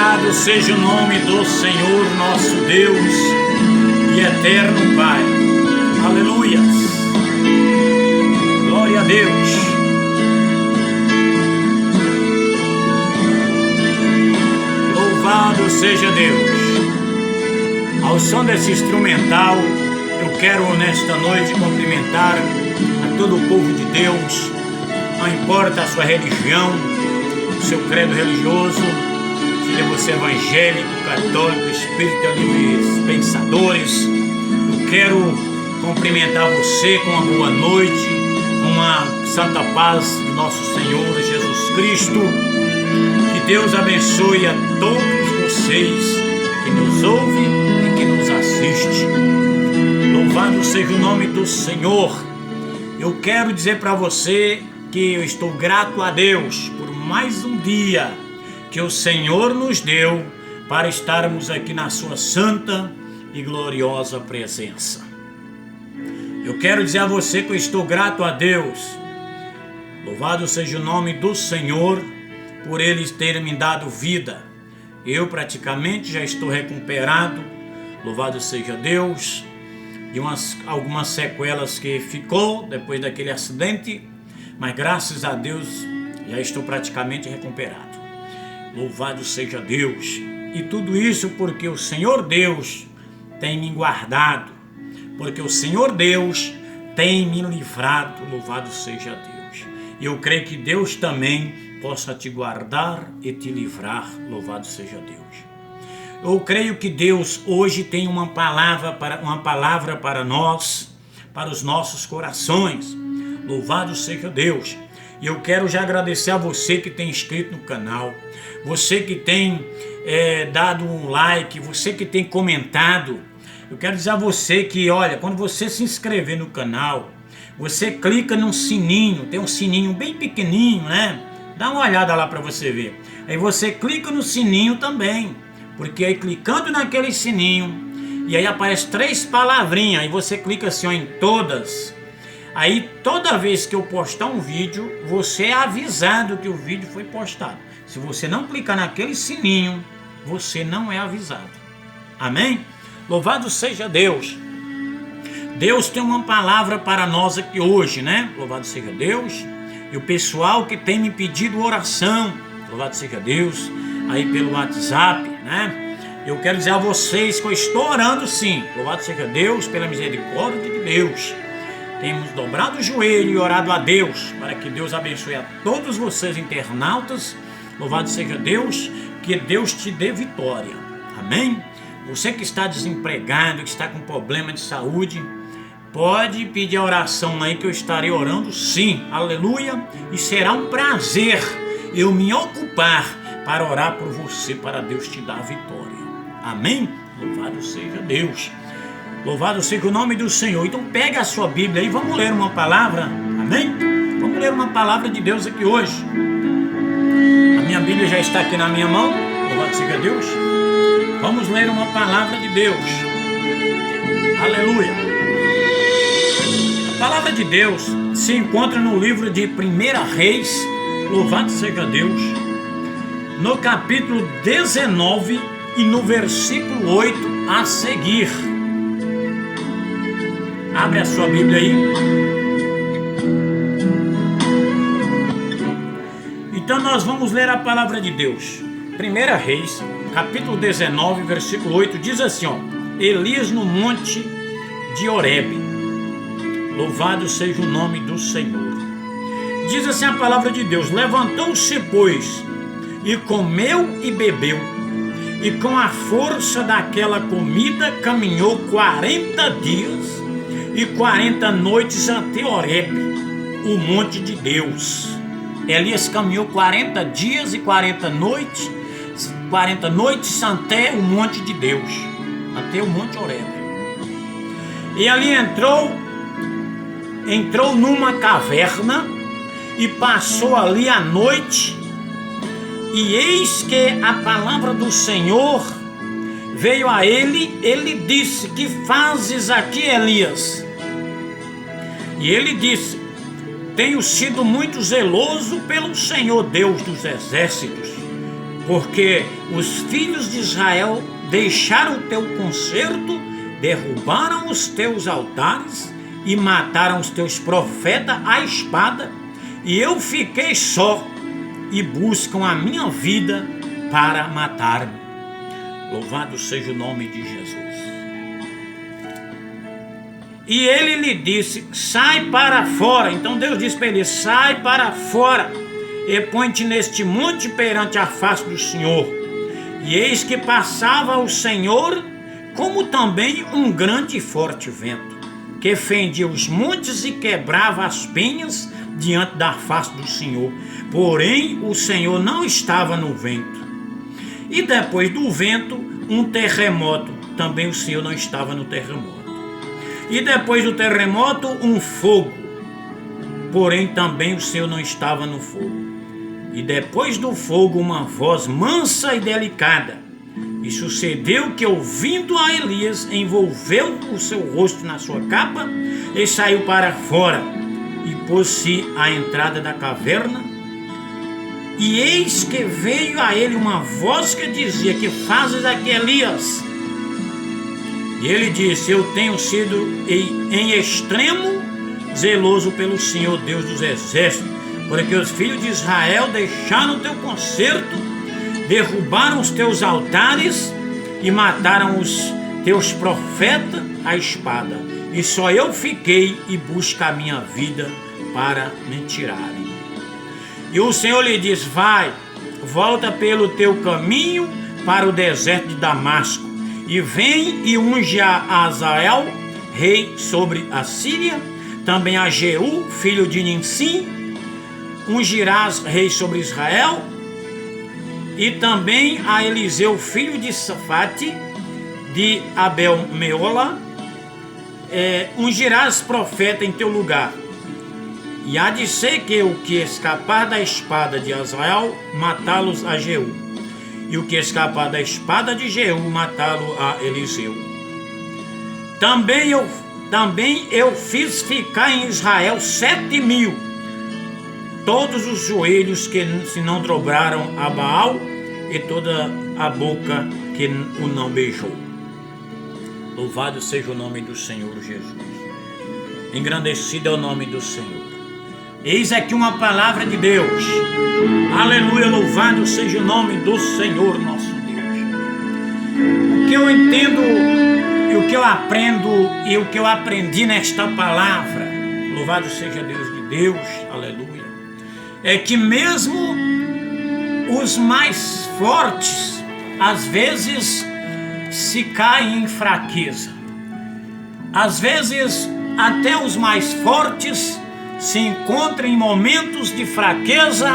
Louvado seja o nome do Senhor nosso Deus e eterno Pai. Aleluias. Glória a Deus. Louvado seja Deus. Ao som desse instrumental, eu quero nesta noite cumprimentar a todo o povo de Deus, não importa a sua religião, o seu credo religioso, seja você evangélico, católico, espírita, livres pensadores. Eu quero cumprimentar você com uma boa noite, com uma santa paz do nosso Senhor Jesus Cristo. Que Deus abençoe a todos vocês que nos ouvem e que nos assistem. Louvado seja o nome do Senhor. Eu quero dizer para você que eu estou grato a Deus por mais um dia que o Senhor nos deu para estarmos aqui na sua santa e gloriosa presença. Eu quero dizer a você que eu estou grato a Deus. Louvado seja o nome do Senhor por Ele ter me dado vida. Eu praticamente já estou recuperado. Louvado seja Deus. De algumas sequelas que ficou depois daquele acidente, mas graças a Deus já estou praticamente recuperado. Louvado seja Deus. E tudo isso porque o Senhor Deus tem me guardado, porque o Senhor Deus tem me livrado. Louvado seja Deus. E eu creio que Deus também possa te guardar e te livrar. Louvado seja Deus. Eu creio que Deus hoje tem uma palavra para nós, para os nossos corações. Louvado seja Deus. E eu quero já agradecer a você que tem inscrito no canal, você que tem dado um like, você que tem comentado. Eu quero dizer a você que, olha, quando você se inscrever no canal, você clica no sininho, tem um sininho bem pequenininho, né? Dá uma olhada lá para você ver. Aí você clica no sininho também, porque aí clicando naquele sininho, e aí aparece 3 palavrinhas, aí você clica assim, ó, em todas. Aí toda vez que eu postar um vídeo, você é avisado que o vídeo foi postado. Se você não clicar naquele sininho, você não é avisado. Amém? Louvado seja Deus. Deus tem uma palavra para nós aqui hoje, né? Louvado seja Deus. E o pessoal que tem me pedido oração, louvado seja Deus, aí pelo WhatsApp, né? Eu quero dizer a vocês que eu estou orando sim. Louvado seja Deus pela misericórdia de Deus. Temos dobrado o joelho e orado a Deus para que Deus abençoe a todos vocês internautas. Louvado seja Deus, que Deus te dê vitória. Amém? Você que está desempregado, que está com problema de saúde, pode pedir a oração aí que eu estarei orando sim. Aleluia. E será um prazer eu me ocupar para orar por você, para Deus te dar vitória. Amém? Louvado seja Deus. Louvado seja o nome do Senhor. Então pega a sua Bíblia e vamos ler uma palavra. Amém? Vamos ler uma palavra de Deus aqui hoje. A minha Bíblia já está aqui na minha mão. Louvado seja Deus. Vamos ler uma palavra de Deus. Aleluia. A palavra de Deus se encontra no livro de 1 Reis. Louvado seja Deus. No capítulo 19 e no versículo 8 a seguir. Abre a sua Bíblia aí. Então nós vamos ler a palavra de Deus. 1 Reis, capítulo 19, versículo 8, diz assim, ó: Elias no monte de Horebe. Louvado seja o nome do Senhor. Diz assim a palavra de Deus: levantou-se, pois, e comeu e bebeu, e com a força daquela comida caminhou 40 dias e 40 noites até Horebe, o monte de Deus. Elias caminhou 40 dias e 40 noites até o monte de Deus, até o monte Horebe. E ali entrou numa caverna e passou ali a noite. E eis que a palavra do Senhor veio a ele. Ele disse: que fazes aqui, Elias? E ele disse: tenho sido muito zeloso pelo Senhor Deus dos exércitos, porque os filhos de Israel deixaram o teu concerto, derrubaram os teus altares e mataram os teus profetas à espada, e eu fiquei só, e buscam a minha vida para matar-me. Louvado seja o nome de Jesus. E ele lhe disse: sai para fora. Então Deus disse para ele: sai para fora e põe-te neste monte perante a face do Senhor. E eis que passava o Senhor, como também um grande e forte vento, que fendia os montes e quebrava as penhas diante da face do Senhor. Porém o Senhor não estava no vento. E depois do vento, um terremoto. Também o Senhor não estava no terremoto. E depois do terremoto, um fogo. Porém também o Senhor não estava no fogo. E depois do fogo, uma voz mansa e delicada. E sucedeu que, ouvindo a Elias, envolveu o seu rosto na sua capa e saiu para fora e pôs-se à entrada da caverna. E eis que veio a ele uma voz que dizia: que fazes aqui, Elias? E ele disse: eu tenho sido em extremo zeloso pelo Senhor Deus dos exércitos, porque os filhos de Israel deixaram o teu concerto, derrubaram os teus altares e mataram os teus profetas à espada. E só eu fiquei e busco a minha vida para me tirarem. E o Senhor lhe diz: vai, volta pelo teu caminho para o deserto de Damasco, e vem e unge a Azael, rei sobre a Síria, também a Jeú, filho de Nimsim, ungirás rei sobre Israel, e também a Eliseu, filho de Safate, de Abel-Meola, ungirás profeta em teu lugar. E há de ser que o que escapar da espada de Azael, matá-los a Jeú, e o que escapar da espada de Jeú, matá-lo a Eliseu. Também eu fiz ficar em Israel 7.000, todos os joelhos que se não dobraram a Baal, e toda a boca que o não beijou. Louvado seja o nome do Senhor Jesus. Engrandecido é o nome do Senhor. Eis aqui uma palavra de Deus. Aleluia, louvado seja o nome do Senhor nosso Deus. O que eu entendo e o que eu aprendo e o que eu aprendi nesta palavra, louvado seja Deus de Deus, aleluia, é que mesmo os mais fortes às vezes se caem em fraqueza. Às vezes até os mais fortes se encontra em momentos de fraqueza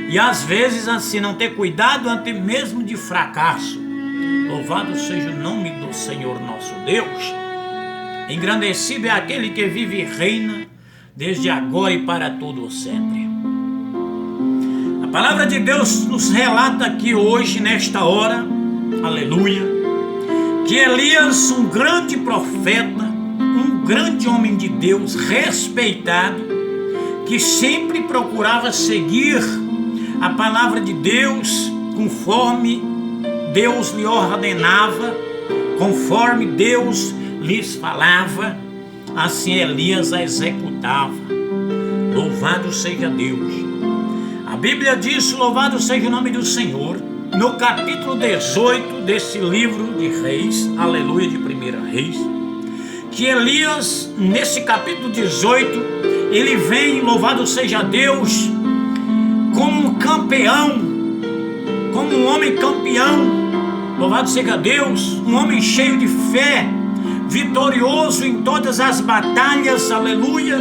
e às vezes, se não ter cuidado, até mesmo de fracasso. Louvado seja o nome do Senhor nosso Deus. Engrandecido é aquele que vive e reina desde agora e para todo o sempre. A palavra de Deus nos relata aqui hoje, nesta hora, aleluia, que Elias, um grande profeta, um grande homem de Deus, respeitado, que sempre procurava seguir a palavra de Deus conforme Deus lhe ordenava, conforme Deus lhes falava, assim Elias a executava. Louvado seja Deus. A Bíblia diz, louvado seja o nome do Senhor, no capítulo 18 desse livro de Reis, aleluia, de 1 Reis, que Elias, nesse capítulo 18, ele vem, louvado seja Deus, como um campeão, como um homem campeão, louvado seja Deus, um homem cheio de fé, vitorioso em todas as batalhas, aleluia.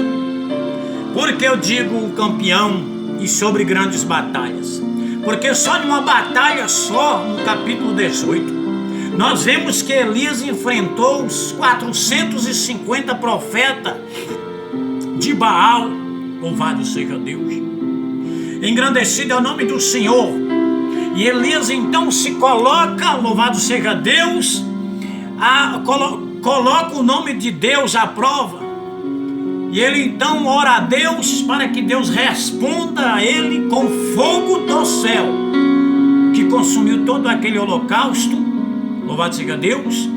Porque eu digo um campeão e sobre grandes batalhas? Porque só numa batalha só, no capítulo 18, nós vemos que Elias enfrentou os 450 profetas de Baal. Louvado seja Deus. Engrandecido é o nome do Senhor. E Elias então se coloca, louvado seja Deus, coloca o nome de Deus à prova. E ele então ora a Deus para que Deus responda a ele com fogo do céu, que consumiu todo aquele holocausto, louvado seja Deus,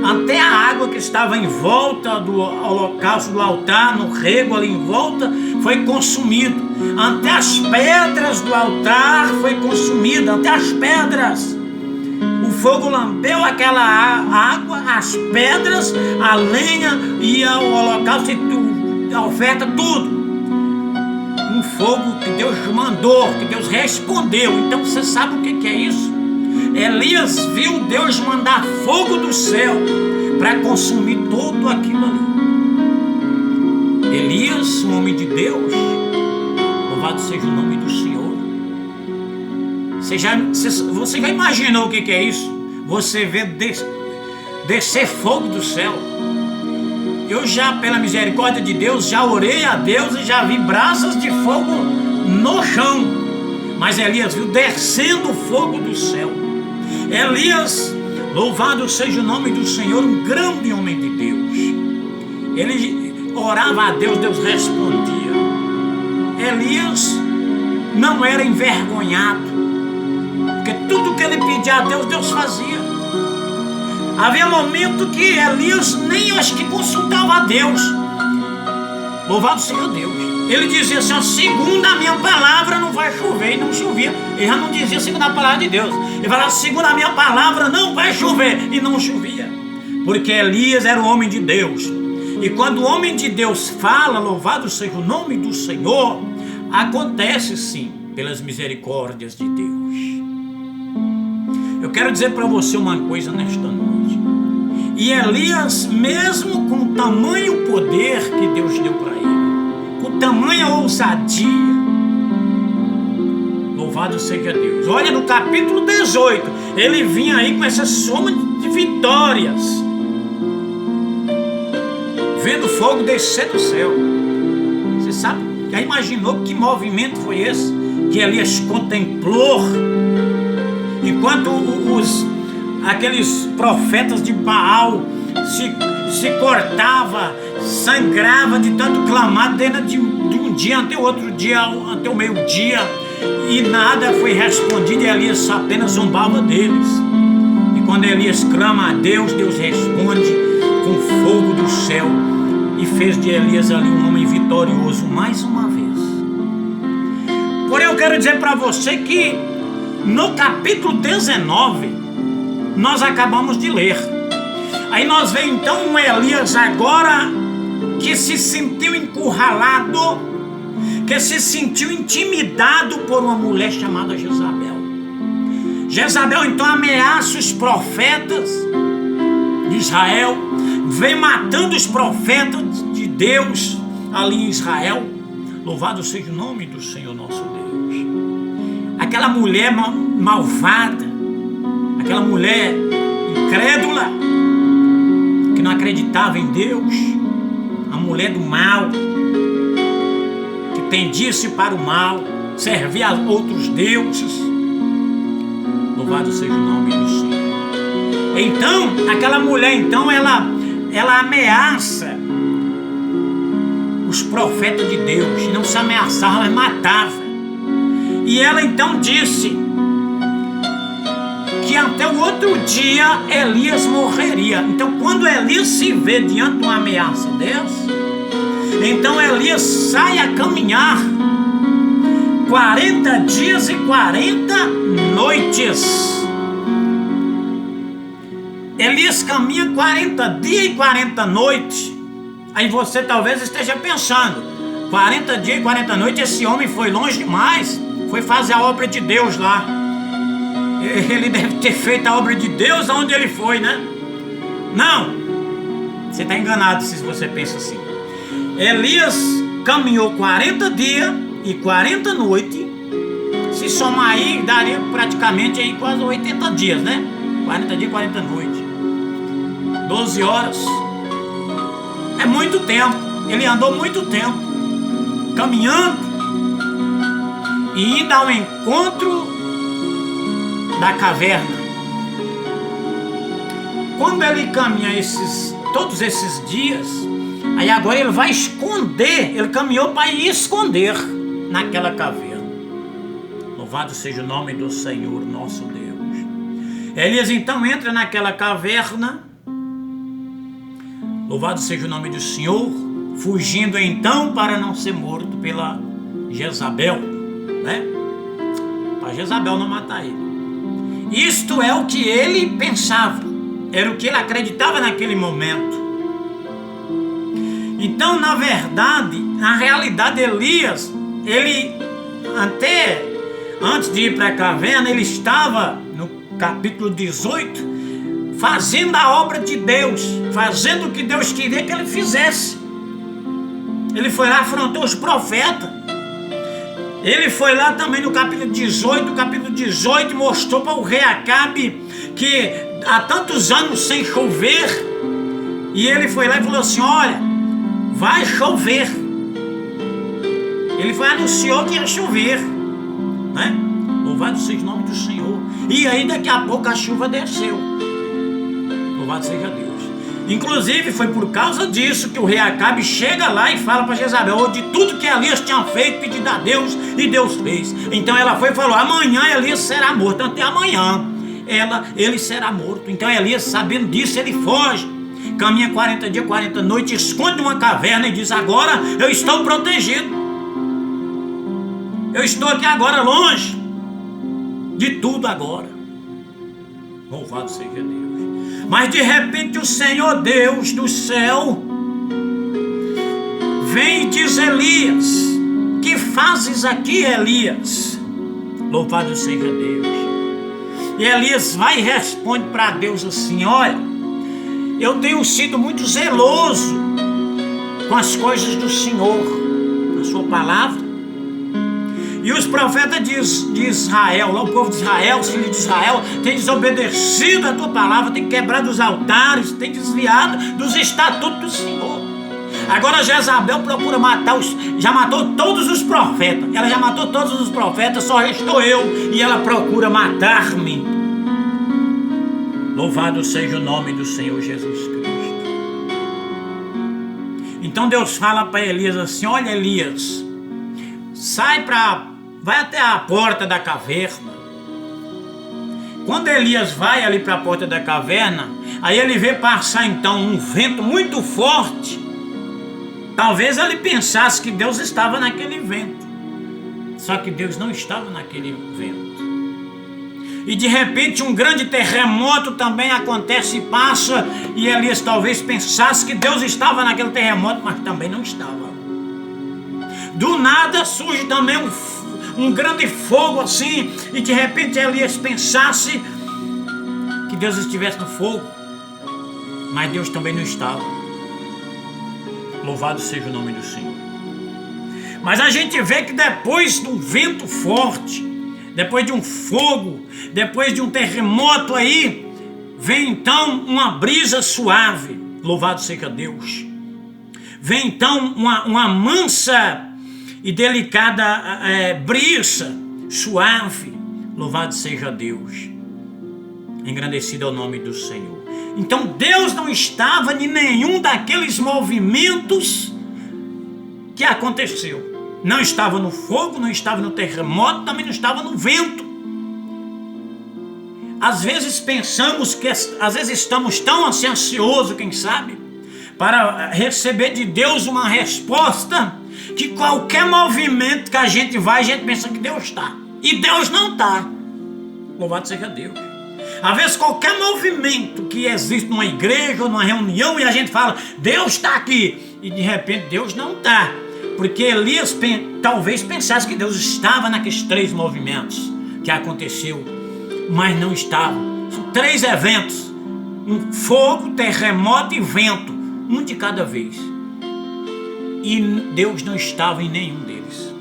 até a água que estava em volta do holocausto, do altar, no rego ali em volta, foi consumido. Até as pedras do altar foi consumida, até as pedras. O fogo lambeu aquela água, as pedras, a lenha e o holocausto, a oferta, tudo. Um fogo que Deus mandou, que Deus respondeu. Então você sabe o que é isso? Elias viu Deus mandar fogo do céu para consumir tudo aquilo ali. Elias, um homem de Deus, louvado seja o nome do Senhor. Você já imaginou o que é isso? Você vê descer fogo do céu. Eu já, pela misericórdia de Deus, já orei a Deus e já vi brasas de fogo no chão. Mas Elias viu descendo o fogo do céu. Elias, louvado seja o nome do Senhor, um grande homem de Deus. Ele orava a Deus, Deus respondia. Elias não era envergonhado, porque tudo que ele pedia a Deus, Deus fazia. Havia momento que Elias nem acho que consultava a Deus. Louvado seja Deus. Ele dizia assim, ó, segundo a minha palavra não vai chover, e não chovia. Ele já não dizia segundo a palavra de Deus. Ele falava, segundo a minha palavra não vai chover, e não chovia. Porque Elias era o homem de Deus. E quando o homem de Deus fala, louvado seja o nome do Senhor, acontece sim, pelas misericórdias de Deus. Eu quero dizer para você uma coisa nesta noite. E Elias, mesmo com o tamanho poder que Deus deu para ele, com tamanha ousadia, louvado seja Deus. Olha, no capítulo 18, ele vinha aí com essa soma de vitórias, vendo fogo descer do céu. Você sabe, já imaginou que movimento foi esse que Elias contemplou? Enquanto aqueles profetas de Baal se cortava, sangrava de tanto clamar de um dia até o outro dia, até o meio-dia, e nada foi respondido, e Elias apenas zombava deles. E quando Elias clama a Deus, Deus responde com fogo do céu, e fez de Elias ali um homem vitorioso mais uma vez. Porém, eu quero dizer para você que no capítulo 19 nós acabamos de ler. Aí nós vemos então um Elias agora que se sentiu encurralado, que se sentiu intimidado por uma mulher chamada Jezabel. Jezabel então ameaça os profetas de Israel, vem matando os profetas de Deus ali em Israel. Louvado seja o nome do Senhor nosso Deus. Aquela mulher malvada, aquela mulher incrédula, que não acreditava em Deus, a mulher do mal, que tendia-se para o mal, servia a outros deuses. Louvado seja o nome do Senhor. Então, aquela mulher, então, ela ameaça os profetas de Deus, e não se ameaçava, mas matava. E ela então disse que até o outro dia Elias morreria. Então, quando Elias se vê diante de uma ameaça dessa, então Elias sai a caminhar 40 dias e 40 noites. Elias caminha 40 dias e 40 noites. Aí você talvez esteja pensando, 40 dias e 40 noites, esse homem foi longe demais, foi fazer a obra de Deus lá. Ele deve ter feito a obra de Deus aonde ele foi, né? Não, você está enganado se você pensa assim. Elias caminhou 40 dias e 40 noites. Se somar aí, daria praticamente aí quase 80 dias, né? 40 dias e 40 noites, 12 horas. É muito tempo. Ele andou muito tempo caminhando e indo ao encontro da caverna. Quando ele caminha todos esses dias, aí agora ele vai esconder. Ele caminhou para ir esconder naquela caverna. Louvado seja o nome do Senhor nosso Deus. Elias então entra naquela caverna, louvado seja o nome do Senhor, fugindo então para não ser morto pela Jezabel, né? Para Jezabel não matar ele. Isto é o que ele pensava, era o que ele acreditava naquele momento. Então, na verdade, na realidade, Elias, ele até antes de ir para a caverna, ele estava no capítulo 18 fazendo a obra de Deus, fazendo o que Deus queria que ele fizesse. Ele foi lá, afrontou os profetas. Ele foi lá também no capítulo 18, mostrou para o rei Acabe que há tantos anos sem chover, e ele foi lá e falou assim: olha, vai chover. Ele foi anunciou que ia chover, né? Louvado seja o nome do Senhor. E aí daqui a pouco a chuva desceu. Louvado seja Deus. Inclusive foi por causa disso que o rei Acabe chega lá e fala para Jezabel de tudo que Elias tinha feito, pedido a Deus, e Deus fez. Então ela foi e falou: amanhã Elias será morto. Até amanhã ele será morto. Então Elias, sabendo disso, ele foge, caminha 40 dias, 40 noites, esconde uma caverna e diz: agora eu estou protegido. Eu estou aqui agora longe de tudo agora. Louvado seja Deus. Mas de repente o Senhor Deus do céu vem e diz: Elias, que fazes aqui, Elias? Louvado seja Deus. E Elias vai e responde para Deus assim: olha, eu tenho sido muito zeloso com as coisas do Senhor, a sua palavra. E os profetas de Israel, lá o povo de Israel, os filhos de Israel, tem desobedecido a tua palavra, tem quebrado os altares, tem desviado dos estatutos do Senhor. Agora Jezabel procura matar já matou todos os profetas. Ela já matou todos os profetas, só restou eu, e ela procura matar-me. Louvado seja o nome do Senhor Jesus Cristo. Então Deus fala para Elias assim: olha, Elias, vai até a porta da caverna. Quando Elias vai ali para a porta da caverna, aí ele vê passar então um vento muito forte. Talvez ele pensasse que Deus estava naquele vento, só que Deus não estava naquele vento. E de repente um grande terremoto também acontece e passa, e Elias talvez pensasse que Deus estava naquele terremoto, mas também não estava. Do nada surge também um grande fogo assim, e de repente Elias pensasse que Deus estivesse no fogo, mas Deus também não estava. Louvado seja o nome do Senhor. Mas a gente vê que depois de um vento forte, depois de um fogo, depois de um terremoto aí, vem então uma brisa suave. Louvado seja Deus. Vem então uma mansa e delicada brisa suave. Louvado seja Deus. Engrandecido é o nome do Senhor. Então Deus não estava em nenhum daqueles movimentos que aconteceu. Não estava no fogo, não estava no terremoto, também não estava no vento. Às vezes pensamos que, às vezes estamos tão ansiosos, quem sabe, para receber de Deus uma resposta, que qualquer movimento que a gente vai, a gente pensa que Deus está. E Deus não está. Louvado seja Deus. Às vezes qualquer movimento que existe numa igreja ou numa reunião, e a gente fala: Deus está aqui. E de repente Deus não está. Porque Elias talvez pensasse que Deus estava naqueles 3 movimentos que aconteceu, mas não estava. São 3 eventos: um fogo, terremoto e vento, um de cada vez. E Deus não estava em nenhum deles.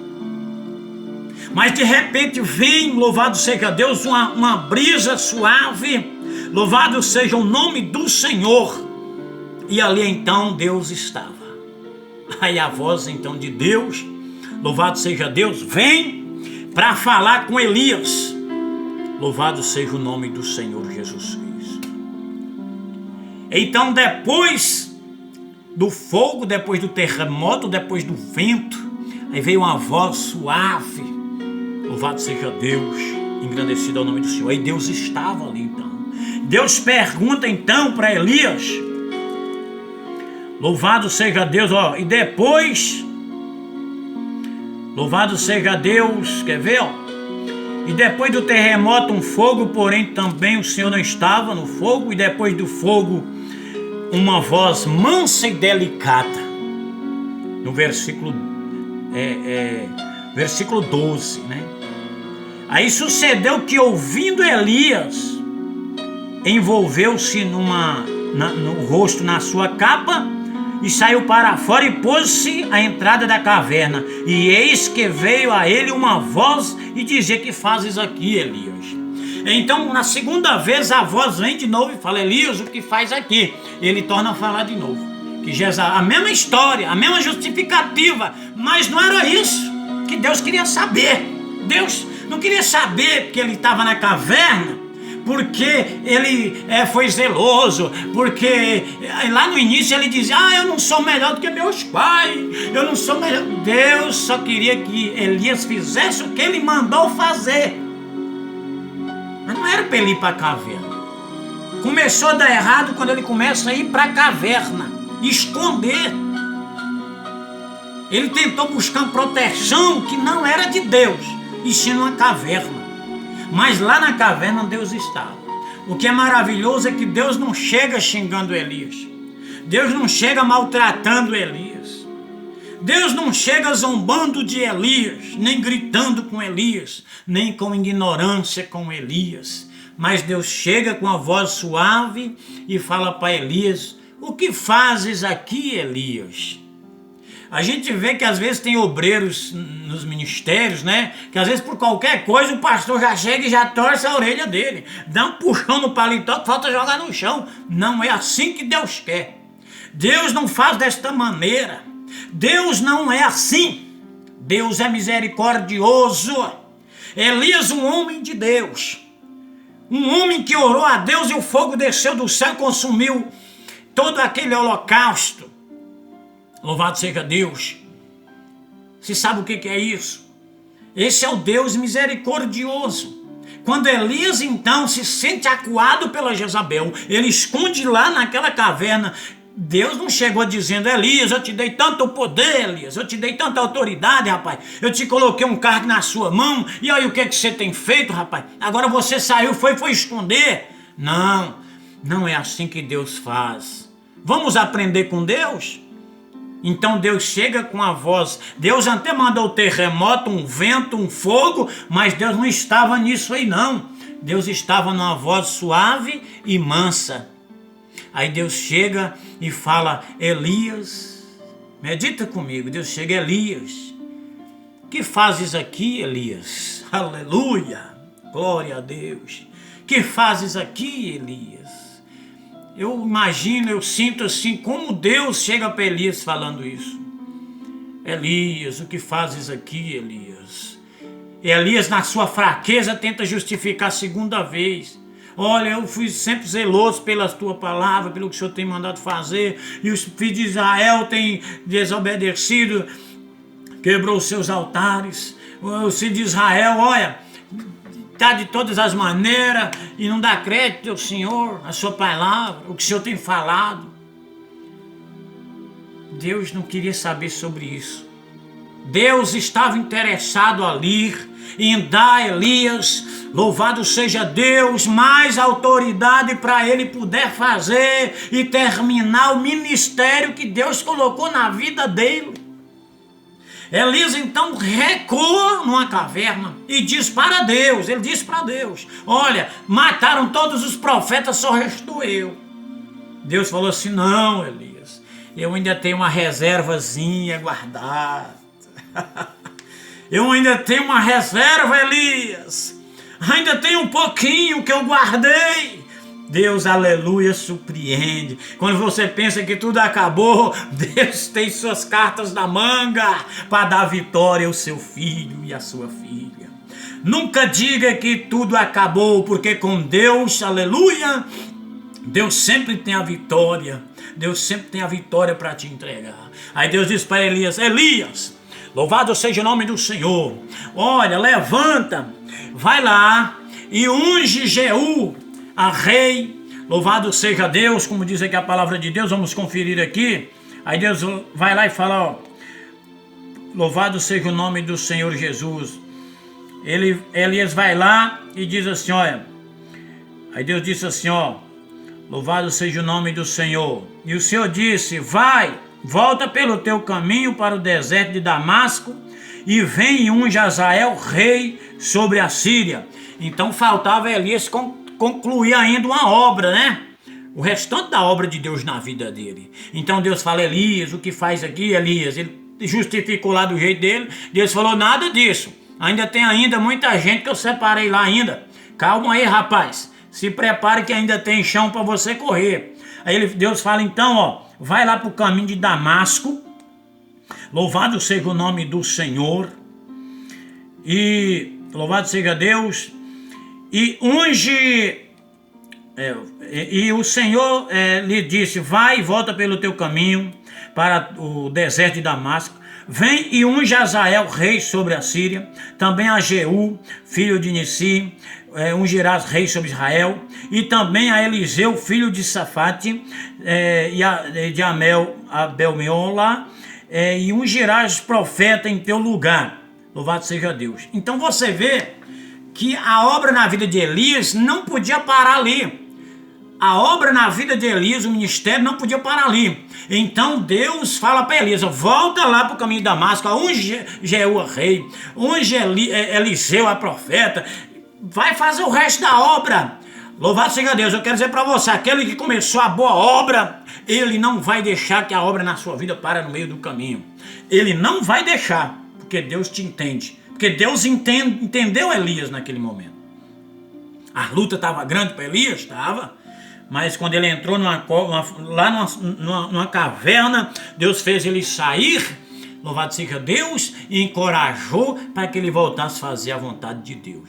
Mas de repente vem, louvado seja Deus, uma brisa suave. Louvado seja o nome do Senhor. E ali então Deus estava. Aí a voz então de Deus, louvado seja Deus, vem para falar com Elias. Louvado seja o nome do Senhor Jesus Cristo. Então depois do fogo, depois do terremoto, depois do vento, aí veio uma voz suave. Louvado seja Deus, engrandecido é o nome do Senhor. Aí Deus estava ali então. Deus pergunta então para Elias, louvado seja Deus, e depois, louvado seja Deus, quer ver, e depois do terremoto um fogo, porém também o Senhor não estava no fogo, e depois do fogo uma voz mansa e delicada, no versículo 12, né? Aí sucedeu que, ouvindo Elias, envolveu-se no rosto na sua capa e saiu para fora e pôs-se à entrada da caverna. E eis que veio a ele uma voz e dizia: que fazes aqui, Elias? Então, na segunda vez, a voz vem de novo e fala: Elias, o que faz aqui? Ele torna a falar de novo. Que Jesus, a mesma história, a mesma justificativa, mas não era isso que Deus queria saber. Deus não queria saber porque ele estava na caverna, porque ele foi zeloso, porque lá no início ele dizia: eu não sou melhor do que meus pais, eu não sou melhor. Deus só queria que Elias fizesse o que ele mandou fazer, mas não era para ele ir para a caverna. Começou a dar errado quando ele começa a ir para a caverna, esconder. Ele tentou buscar uma proteção que não era de Deus, e sim numa caverna. Mas lá na caverna Deus estava. O que é maravilhoso é que Deus não chega xingando Elias. Deus não chega maltratando Elias. Deus não chega zombando de Elias, nem gritando com Elias, nem com ignorância com Elias. Mas Deus chega com a voz suave e fala para Elias: o que fazes aqui, Elias? A gente vê que às vezes tem obreiros nos ministérios, né? Que às vezes por qualquer coisa o pastor já chega e já torce a orelha dele. Dá um puxão no paletó que falta jogar no chão. Não é assim que Deus quer. Deus não faz desta maneira. Deus não é assim. Deus é misericordioso. Elias, um homem de Deus. Um homem que orou a Deus e o fogo desceu do céu e consumiu todo aquele holocausto. Louvado seja Deus. Você sabe o que é isso? Esse é o Deus misericordioso. Quando Elias então se sente acuado pela Jezabel, ele esconde lá naquela caverna. Deus não chegou dizendo: Elias, eu te dei tanto poder, Elias, eu te dei tanta autoridade, rapaz, eu te coloquei um cargo na sua mão, e aí o que você tem feito, rapaz? Agora você saiu, foi esconder. Não, não é assim que Deus faz. Vamos aprender com Deus? Então Deus chega com a voz. Deus até mandou o terremoto, um vento, um fogo, mas Deus não estava nisso aí não. Deus estava numa voz suave e mansa. Aí Deus chega e fala: Elias, medita comigo. Deus chega: Elias, que fazes aqui, Elias? Aleluia, glória a Deus. Que fazes aqui, Elias? Eu imagino, eu sinto assim, como Deus chega para Elias falando isso. Elias, o que fazes aqui, Elias? E Elias, na sua fraqueza, tenta justificar a segunda vez. Olha, eu fui sempre zeloso pela tua palavra, pelo que o Senhor tem mandado fazer, e os filhos de Israel têm desobedecido, quebrou os seus altares. Os filhos de Israel, olha, está de todas as maneiras e não dá crédito ao Senhor, a sua palavra, o que o Senhor tem falado. Deus não queria saber sobre isso. Deus estava interessado ali em dar a Elias, louvado seja Deus, mais autoridade para ele poder fazer e terminar o ministério que Deus colocou na vida dele. Elias então recua numa caverna e diz para Deus, ele diz para Deus: olha, mataram todos os profetas, só restou eu. Deus falou assim: não, Elias, eu ainda tenho uma reservazinha guardada. Eu ainda tenho uma reserva, Elias. Ainda tem um pouquinho que eu guardei. Deus, aleluia, surpreende. Quando você pensa que tudo acabou, Deus tem suas cartas na manga para dar vitória ao seu filho e à sua filha. Nunca diga que tudo acabou, porque com Deus, aleluia, Deus sempre tem a vitória. Deus sempre tem a vitória para te entregar. Aí Deus diz para Elias: Elias, louvado seja o nome do Senhor. Olha, levanta, vai lá e unge Jeú a rei. Louvado seja Deus, como diz aqui a palavra de Deus. Vamos conferir aqui. Aí Deus vai lá e fala, ó, louvado seja o nome do Senhor Jesus. Elias vai lá e diz assim, olha, aí Deus disse assim, ó, louvado seja o nome do Senhor. E o Senhor disse, vai, volta pelo teu caminho para o deserto de Damasco e vem e unge Azael rei sobre a Síria. Então faltava Elias concluir ainda uma obra, né? O restante da obra de Deus na vida dele. Então Deus fala, Elias, o que faz aqui, Elias? Ele justificou lá do jeito dele. Deus falou, nada disso. Ainda tem muita gente que eu separei lá ainda. Calma aí, rapaz. Se prepare que ainda tem chão para você correr. Aí Deus fala, então, ó, vai lá para o caminho de Damasco. Louvado seja o nome do Senhor. E louvado seja Deus. E unge... e o Senhor lhe disse, vai e volta pelo teu caminho para o deserto de Damasco. Vem e unge Azael, rei sobre a Síria. Também a Jeú, filho de Nissi, ungirás rei sobre Israel. E também a Eliseu, filho de Safate, de Abel-Meola, e ungirás profeta em teu lugar. Louvado seja Deus. Então você vê que a obra na vida de Elias não podia parar ali. A obra na vida de Elias, o ministério, não podia parar ali. Então Deus fala para Elias, volta lá para o caminho de Damasco, unge Jeú a rei, unge Eliseu a profeta, vai fazer o resto da obra. Louvado seja Deus. Eu quero dizer para você, aquele que começou a boa obra, ele não vai deixar que a obra na sua vida pare no meio do caminho. Ele não vai deixar, porque Deus te entende. Porque Deus entendeu Elias naquele momento. A luta estava grande para Elias? Estava. Mas quando ele entrou numa caverna, Deus fez ele sair, louvado seja Deus, e encorajou para que ele voltasse a fazer a vontade de Deus.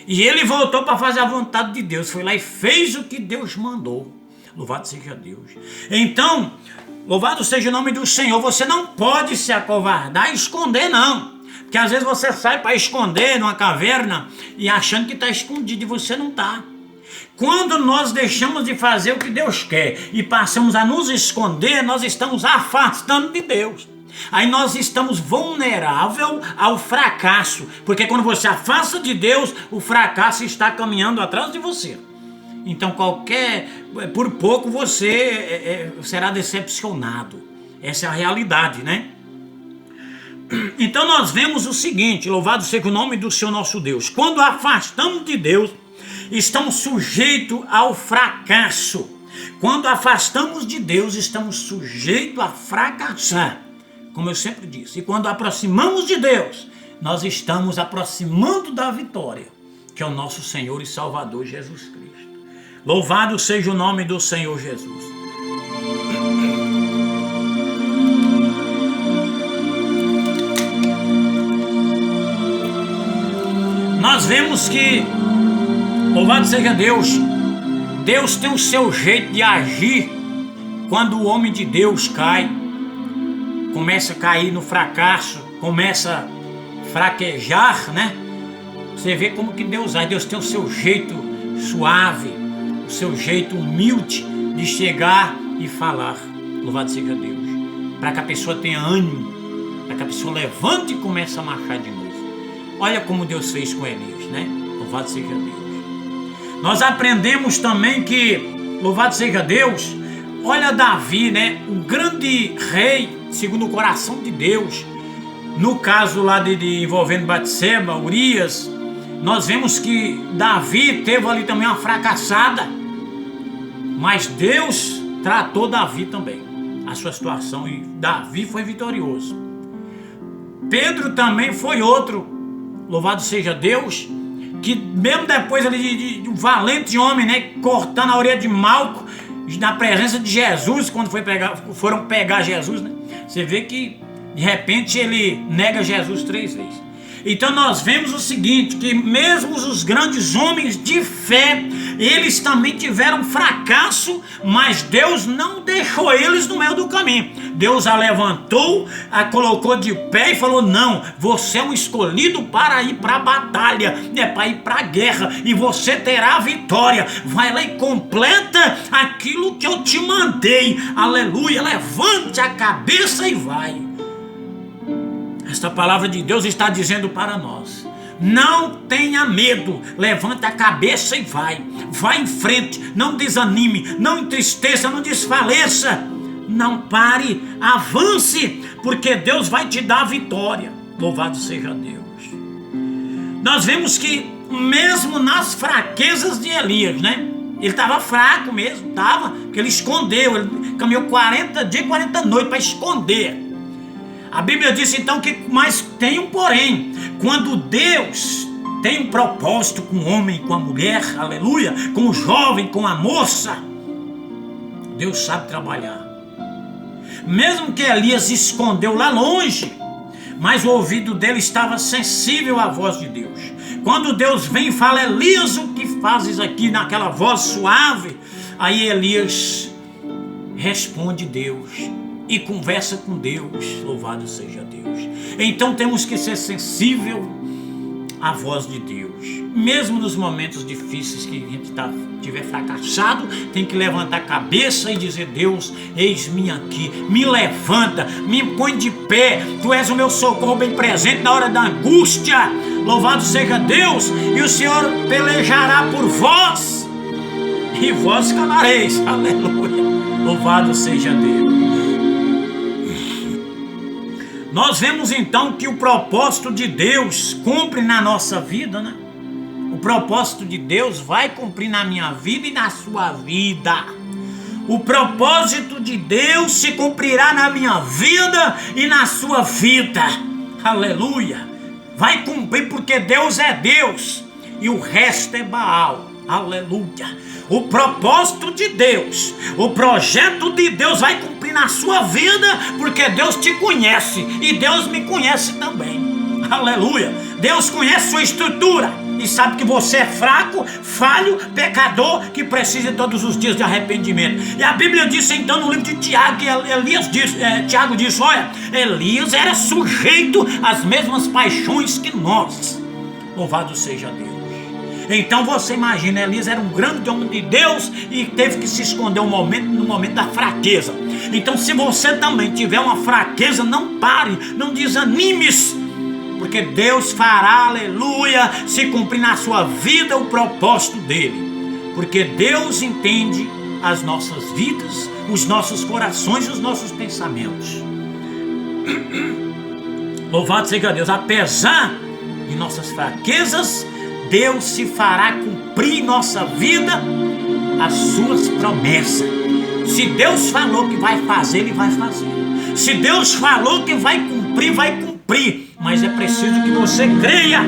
E ele voltou para fazer a vontade de Deus, foi lá e fez o que Deus mandou. Louvado seja Deus. Então, louvado seja o nome do Senhor. Você não pode se acovardar e esconder, não. Porque às vezes você sai para esconder numa caverna e achando que está escondido e você não está. Quando nós deixamos de fazer o que Deus quer e passamos a nos esconder, nós estamos afastando de Deus. Aí nós estamos vulneráveis ao fracasso, porque quando você afasta de Deus, o fracasso está caminhando atrás de você. Então por pouco você será decepcionado. Essa é a realidade, né? Então nós vemos o seguinte, louvado seja o nome do Senhor nosso Deus. Quando afastamos de Deus, estamos sujeitos ao fracasso. Quando afastamos de Deus, estamos sujeitos a fracassar, como eu sempre disse. E quando aproximamos de Deus, nós estamos aproximando da vitória, que é o nosso Senhor e Salvador Jesus Cristo. Louvado seja o nome do Senhor Jesus. Nós vemos que, louvado seja Deus, Deus tem o seu jeito de agir quando o homem de Deus cai, começa a cair no fracasso, começa a fraquejar, né? Você vê como que Deus age. Deus tem o seu jeito suave, o seu jeito humilde de chegar e falar. Louvado seja Deus. Para que a pessoa tenha ânimo, para que a pessoa levante e comece a marchar de novo. Olha como Deus fez com Elias, né? Louvado seja Deus. Nós aprendemos também que, louvado seja Deus, olha Davi, né? O grande rei, segundo o coração de Deus. No caso lá envolvendo Batseba, Urias, nós vemos que Davi teve ali também uma fracassada. Mas Deus tratou Davi também, a sua situação, e Davi foi vitorioso. Pedro também foi outro, louvado seja Deus, que mesmo depois ali de um valente homem, né, cortando a orelha de Malco, na presença de Jesus, quando foram pegar Jesus, né, você vê que de repente ele nega Jesus 3 vezes. Então nós vemos o seguinte, que mesmo os grandes homens de fé, eles também tiveram fracasso, mas Deus não deixou eles no meio do caminho. Deus a levantou, a colocou de pé e falou: não, você é um escolhido para ir para a batalha, para ir para a guerra, e você terá a vitória. Vai lá e completa aquilo que eu te mandei. Aleluia, levante a cabeça e vai. Esta palavra de Deus está dizendo para nós: não tenha medo, levanta a cabeça e vai. Vai em frente, não desanime, não entristeça, não desfaleça. Não pare, avance, porque Deus vai te dar a vitória. Louvado seja Deus. Nós vemos que mesmo nas fraquezas de Elias, ele estava fraco mesmo, porque ele escondeu, ele caminhou 40 dias e 40 noites para esconder. A Bíblia diz então que, mas tem um porém, quando Deus tem um propósito com o homem, com a mulher, aleluia, com o jovem, com a moça, Deus sabe trabalhar. Mesmo que Elias escondeu lá longe, mas o ouvido dele estava sensível à voz de Deus. Quando Deus vem e fala: Elias, o que fazes aqui? Naquela voz suave, aí Elias responde Deus e conversa com Deus. Louvado seja Deus. Então temos que ser sensível à voz de Deus. Mesmo nos momentos difíceis que a gente estiver fracassado, tem que levantar a cabeça e dizer: Deus, eis-me aqui, me levanta, me põe de pé, tu és o meu socorro bem presente na hora da angústia. Louvado seja Deus, e o Senhor pelejará por vós, e vós calareis. Aleluia, louvado seja Deus. Nós vemos então que o propósito de Deus cumpre na nossa vida, O propósito de Deus vai cumprir na minha vida e na sua vida. O propósito de Deus se cumprirá na minha vida e na sua vida. Aleluia. Vai cumprir, porque Deus é Deus e o resto é Baal. Aleluia. O propósito de Deus, o projeto de Deus vai cumprir na sua vida, porque Deus te conhece e Deus me conhece também. Aleluia. Deus conhece sua estrutura e sabe que você é fraco, falho, pecador, que precisa todos os dias de arrependimento. E a Bíblia diz então no livro de Tiago, que Tiago diz: olha, Elias era sujeito às mesmas paixões que nós. Louvado seja Deus. Então você imagina, Elias era um grande homem de Deus e teve que se esconder no momento da fraqueza. Então se você também tiver uma fraqueza, não pare, não desanime-se, porque Deus fará, aleluia, se cumprir na sua vida o propósito dele. Porque Deus entende as nossas vidas, os nossos corações e os nossos pensamentos. Louvado seja Deus. Apesar de nossas fraquezas, Deus se fará cumprir em nossa vida as suas promessas. Se Deus falou que vai fazer, Ele vai fazer. Se Deus falou que vai cumprir, vai cumprir. Mas é preciso que você creia.